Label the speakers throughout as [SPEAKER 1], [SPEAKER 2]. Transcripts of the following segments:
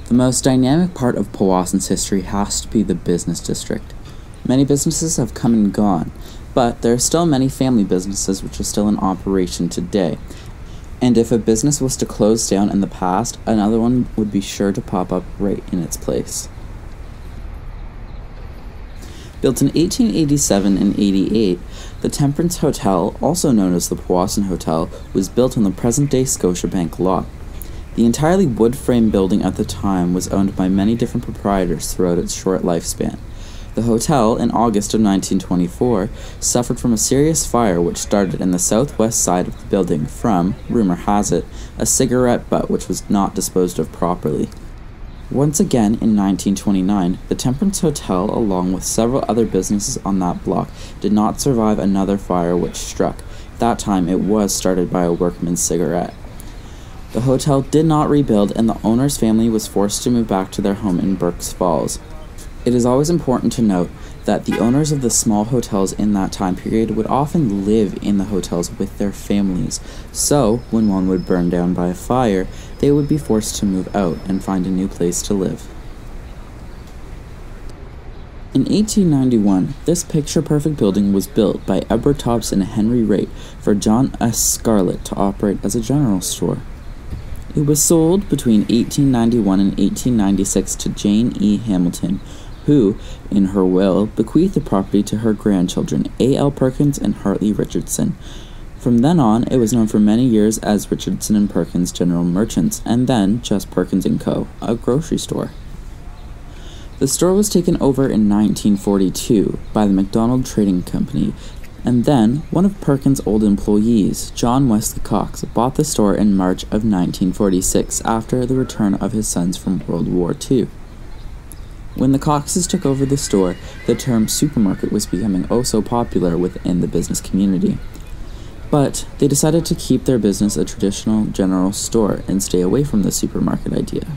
[SPEAKER 1] The most dynamic part of Powassan's history has to be the business district. Many businesses have come and gone, but there are still many family businesses which are still in operation today. And if a business was to close down in the past, another one would be sure to pop up right in its place. Built in 1887 and 88, the Temperance Hotel, also known as the Powassan Hotel, was built on the present-day Scotiabank lot. The entirely wood-frame building at the time was owned by many different proprietors throughout its short lifespan. The hotel, in August of 1924, suffered from a serious fire which started in the southwest side of the building from, rumor has it, a cigarette butt which was not disposed of properly. Once again, in 1929, the Temperance Hotel, along with several other businesses on that block, did not survive another fire which struck. That time it was started by a workman's cigarette. The hotel did not rebuild, and the owner's family was forced to move back to their home in Burk's Falls. It is always important to note that the owners of the small hotels in that time period would often live in the hotels with their families, so when one would burn down by a fire, they would be forced to move out and find a new place to live. In 1891, this picture-perfect building was built by Edward Tops and Henry Wright for John S. Scarlett to operate as a general store. It was sold between 1891 and 1896 to Jane E. Hamilton, who, in her will, bequeathed the property to her grandchildren, A. L. Perkins and Hartley Richardson. From then on, it was known for many years as Richardson and Perkins General Merchants, and then just Perkins & Co., a grocery store. The store was taken over in 1942 by the McDonald Trading Company, and then one of Perkins' old employees, John Wesley Cox, bought the store in March of 1946 after the return of his sons from World War II. When the Coxes took over the store, the term supermarket was becoming oh so popular within the business community. But they decided to keep their business a traditional general store and stay away from the supermarket idea.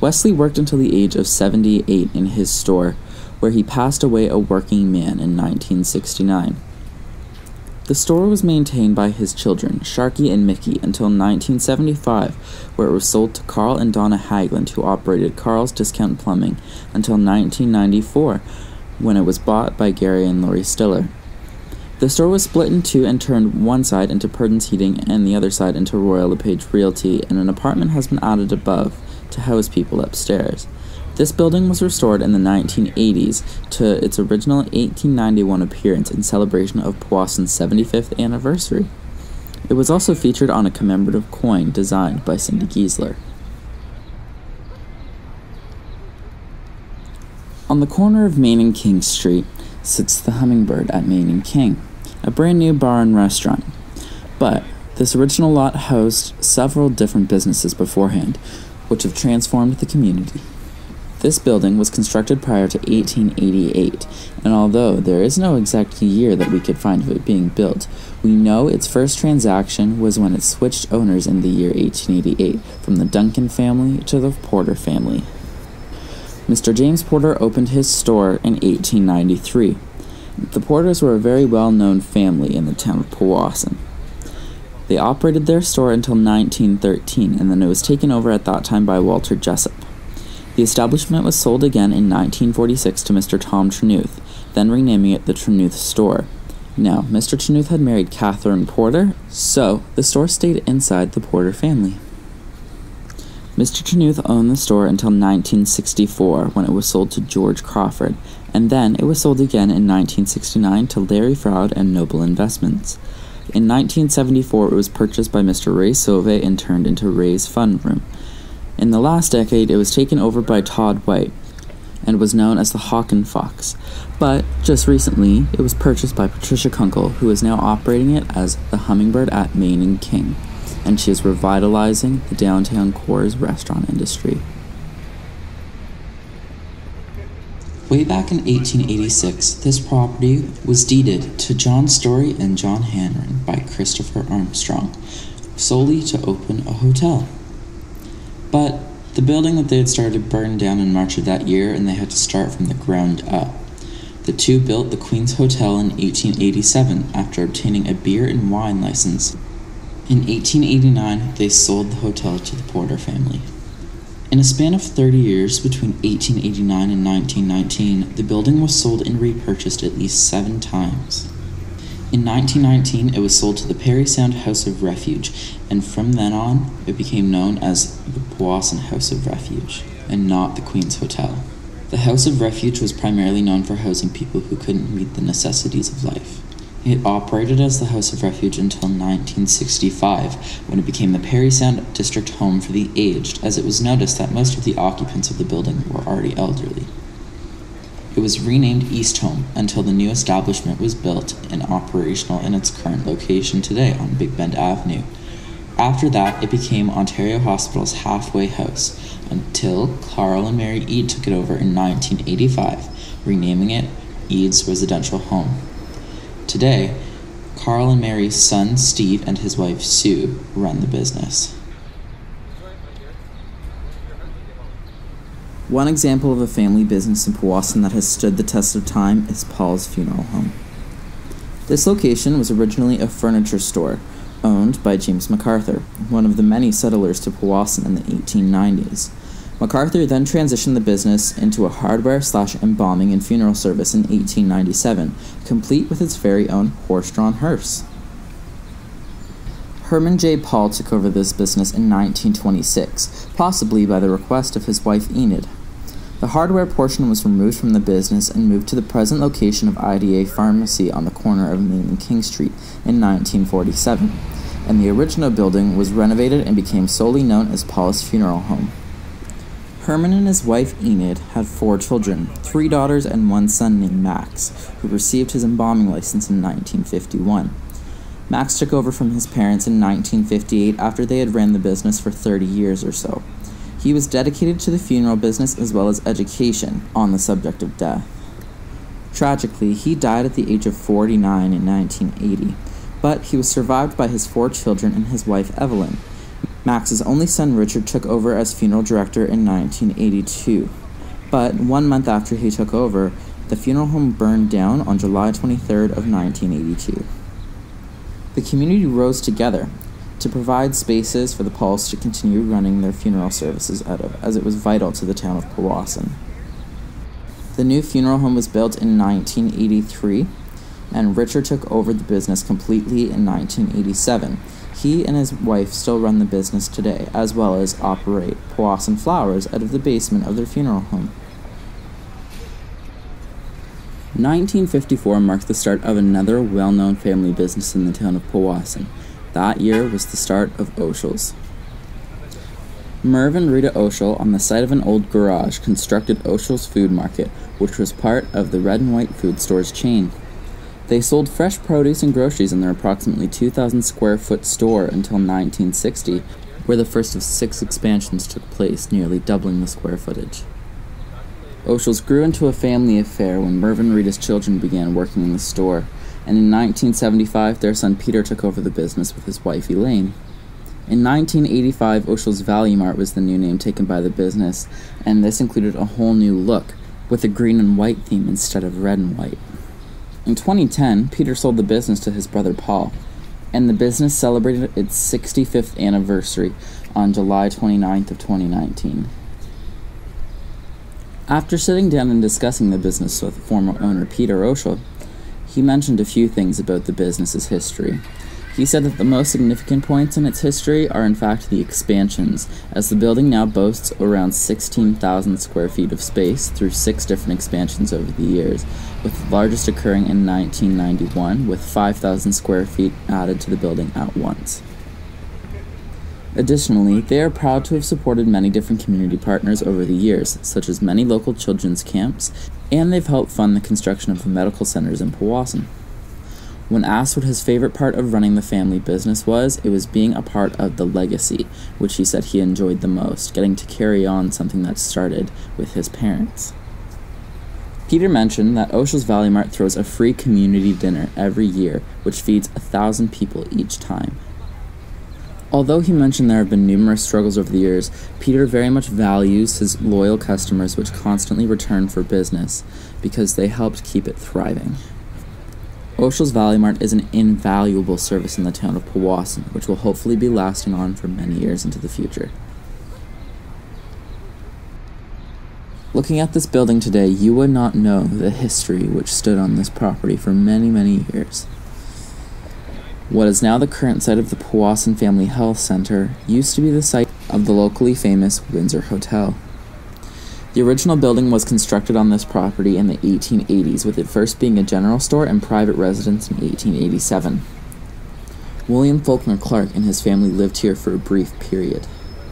[SPEAKER 1] Wesley worked until the age of 78 in his store, where he passed away a working man in 1969. The store was maintained by his children, Sharky and Mickey, until 1975, where it was sold to Carl and Donna Hagland, who operated Carl's Discount Plumbing, until 1994, when it was bought by Gary and Lori Stiller. The store was split in two and turned one side into Purdon's Heating and the other side into Royal LePage Realty, and an apartment has been added above to house people upstairs. This building was restored in the 1980s to its original 1891 appearance in celebration of Powassan's 75th anniversary. It was also featured on a commemorative coin designed by Cindy Giesler. On the corner of Main and King Street sits the Hummingbird at Main and King, a brand new bar and restaurant. But this original lot housed several different businesses beforehand, which have transformed the community. This building was constructed prior to 1888, and although there is no exact year that we could find of it being built, we know its first transaction was when it switched owners in the year 1888 from the Duncan family to the Porter family. Mr. James Porter opened his store in 1893. The Porters were a very well-known family in the town of Powassan. They operated their store until 1913, and then it was taken over at that time by Walter Jessup. The establishment was sold again in 1946 to Mr. Tom Trenuth, then renaming it the Trenuth Store. Now, Mr. Trenuth had married Catherine Porter, so the store stayed inside the Porter family. Mr. Trenuth owned the store until 1964, when it was sold to George Crawford, and then it was sold again in 1969 to Larry Froud and Noble Investments. In 1974, it was purchased by Mr. Ray Sauvé and turned into Ray's Fun Room. In the last decade, it was taken over by Todd White and was known as the Hawk and Fox, but just recently, it was purchased by Patricia Kunkel, who is now operating it as the Hummingbird at Main and King, and she is revitalizing the downtown core's restaurant industry. Way back in 1886, this property was deeded to John Story and John Hanron by Christopher Armstrong, solely to open a hotel. But the building that they had started burned down in March of that year, and they had to start from the ground up. The two built the Queen's Hotel in 1887 after obtaining a beer and wine license. In 1889, they sold the hotel to the Porter family. In a span of 30 years, between 1889 and 1919, the building was sold and repurchased at least 7 times. In 1919, it was sold to the Parry Sound House of Refuge, and from then on, it became known as the Powassan House of Refuge, and not the Queen's Hotel. The House of Refuge was primarily known for housing people who couldn't meet the necessities of life. It operated as the House of Refuge until 1965, when it became the Parry Sound District Home for the Aged, as it was noticed that most of the occupants of the building were already elderly. It was renamed East Home until the new establishment was built and operational in its current location today on Big Bend Avenue. After that, it became Ontario Hospital's halfway house, until Carl and Mary Eade took it over in 1985, renaming it Eade's Residential Home. Today, Carl and Mary's son, Steve, and his wife, Sue, run the business. One example of a family business in Powassan that has stood the test of time is Paul's Funeral Home. This location was originally a furniture store owned by James MacArthur, one of the many settlers to Powassan in the 1890s. MacArthur then transitioned the business into a hardware/embalming and funeral service in 1897, complete with its very own horse-drawn hearse. Herman J. Paul took over this business in 1926, possibly by the request of his wife Enid. The hardware portion was removed from the business and moved to the present location of IDA Pharmacy on the corner of Main and King Street in 1947, and the original building was renovated and became solely known as Paul's Funeral Home. Herman and his wife Enid had 4 children, 3 daughters and 1 son named Max, who received his embalming license in 1951. Max took over from his parents in 1958 after they had ran the business for 30 years or so. He was dedicated to the funeral business as well as education on the subject of death. Tragically, he died at the age of 49 in 1980, but he was survived by his 4 children and his wife Evelyn. Max's only son Richard took over as funeral director in 1982, but 1 month after he took over, the funeral home burned down on July 23rd of 1982. The community rose together to provide spaces for the Pauls to continue running their funeral services out of, as it was vital to the town of Powassan. The new funeral home was built in 1983, and Richard took over the business completely in 1987. He and his wife still run the business today, as well as operate Powassan Flowers out of the basement of their funeral home. 1954 marked the start of another well-known family business in the town of Powassan. That year was the start of Oshel's. Merv and Rita Oshel, on the site of an old garage, constructed Oshel's Food Market, which was part of the Red and White Food Stores chain. They sold fresh produce and groceries in their approximately 2,000 square foot store until 1960, where the first of 6 expansions took place, nearly doubling the square footage. Oshel's grew into a family affair when Merv and Rita's children began working in the store, and in 1975 their son Peter took over the business with his wife Elaine. In 1985, Oshel's Value Mart was the new name taken by the business, and this included a whole new look, with a green and white theme instead of red and white. In 2010, Peter sold the business to his brother Paul, and the business celebrated its 65th anniversary on July 29th of 2019. After sitting down and discussing the business with former owner Peter Oshel, he mentioned a few things about the business's history. He said that the most significant points in its history are in fact the expansions, as the building now boasts around 16,000 square feet of space through 6 different expansions over the years, with the largest occurring in 1991, with 5,000 square feet added to the building at once. Additionally, they are proud to have supported many different community partners over the years, such as many local children's camps, and they've helped fund the construction of the medical centers in Powassan. When asked what his favorite part of running the family business was, it was being a part of the legacy, which he said he enjoyed the most, getting to carry on something that started with his parents. Peter mentioned that Oshel's Value Mart throws a free community dinner every year, which feeds 1,000 people each time. Although he mentioned there have been numerous struggles over the years, Peter very much values his loyal customers which constantly return for business, because they helped keep it thriving. Oshel's Value Mart is an invaluable service in the town of Powassan, which will hopefully be lasting on for many years into the future. Looking at this building today, you would not know the history which stood on this property for many, many years. What is now the current site of the Powassan Family Health Center used to be the site of the locally famous Windsor Hotel. The original building was constructed on this property in the 1880s, with it first being a general store and private residence in 1887. William Faulkner Clark and his family lived here for a brief period.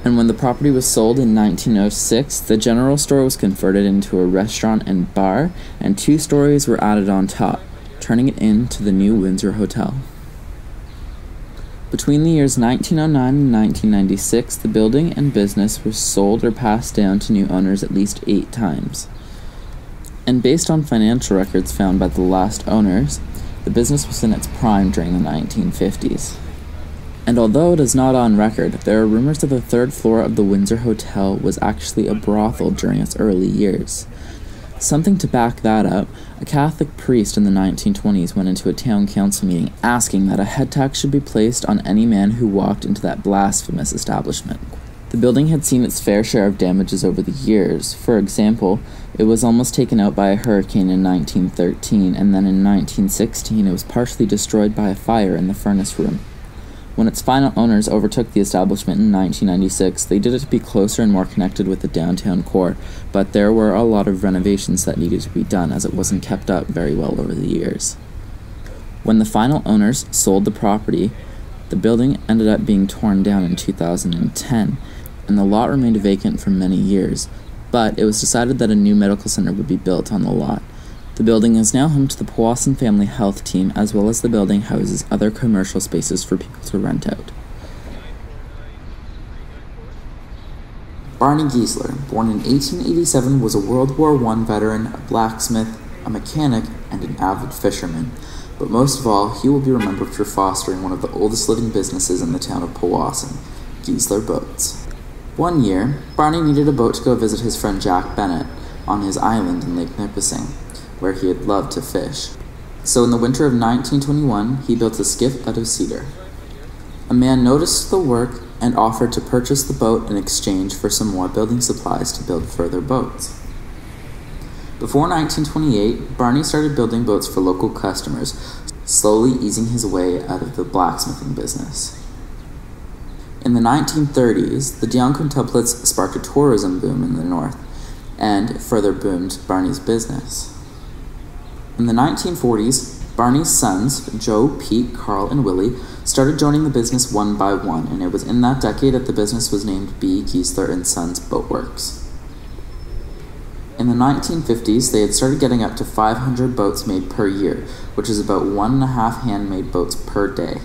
[SPEAKER 1] And when the property was sold in 1906, the general store was converted into a restaurant and bar, and 2 stories were added on top, turning it into the new Windsor Hotel. Between the years 1909 and 1996, the building and business was sold or passed down to new owners at least 8 times. And based on financial records found by the last owners, the business was in its prime during the 1950s. And although it is not on record, there are rumors that the 3rd floor of the Windsor Hotel was actually a brothel during its early years. Something to back that up, a Catholic priest in the 1920s went into a town council meeting asking that a head tax should be placed on any man who walked into that blasphemous establishment. The building had seen its fair share of damages over the years. For example, it was almost taken out by a hurricane in 1913, and then in 1916 it was partially destroyed by a fire in the furnace room. When its final owners overtook the establishment in 1996, they did it to be closer and more connected with the downtown core, but there were a lot of renovations that needed to be done as it wasn't kept up very well over the years. When the final owners sold the property, the building ended up being torn down in 2010, and the lot remained vacant for many years, but it was decided that a new medical center would be built on the lot. The building is now home to the Powassan Family Health Team, as well as the building houses other commercial spaces for people to rent out. Barney Giesler, born in 1887, was a World War I veteran, a blacksmith, a mechanic, and an avid fisherman. But most of all, he will be remembered for fostering one of the oldest living businesses in the town of Powassan, Giesler Boats. One year, Barney needed a boat to go visit his friend Jack Bennett on his island in Lake Nipissing, where he had loved to fish. So in the winter of 1921, he built a skiff out of cedar. A man noticed the work and offered to purchase the boat in exchange for some more building supplies to build further boats. Before 1928, Barney started building boats for local customers, slowly easing his way out of the blacksmithing business. In the 1930s, the Dion quintuplets sparked a tourism boom in the north, and further boomed Barney's business. In the 1940s, Barney's sons, Joe, Pete, Carl, and Willie, started joining the business one by one, and it was in that decade that the business was named B. Giesler & Sons Boatworks. In the 1950s, they had started getting up to 500 boats made per year, which is about 1.5 handmade boats per day.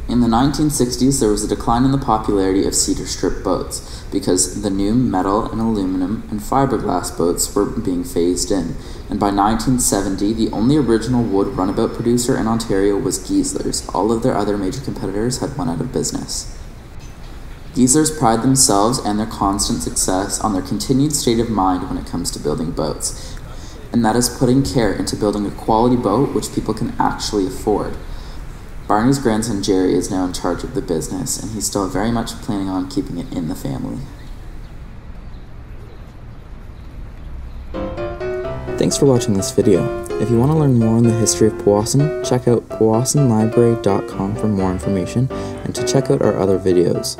[SPEAKER 1] In the 1960s, there was a decline in the popularity of cedar strip boats because the new metal and aluminum and fiberglass boats were being phased in, and by 1970, the only original wood runabout producer in Ontario was Giesler's. All of their other major competitors had went out of business. Giesler's pride themselves and their constant success on their continued state of mind when it comes to building boats, and that is putting care into building a quality boat which people can actually afford. Barney's grandson Jerry is now in charge of the business, and he's still very much planning on keeping it in the family. Thanks for watching this video. If you want to learn more on the history of Powassan, check out powassanlibrary.com for more information and to check out our other videos.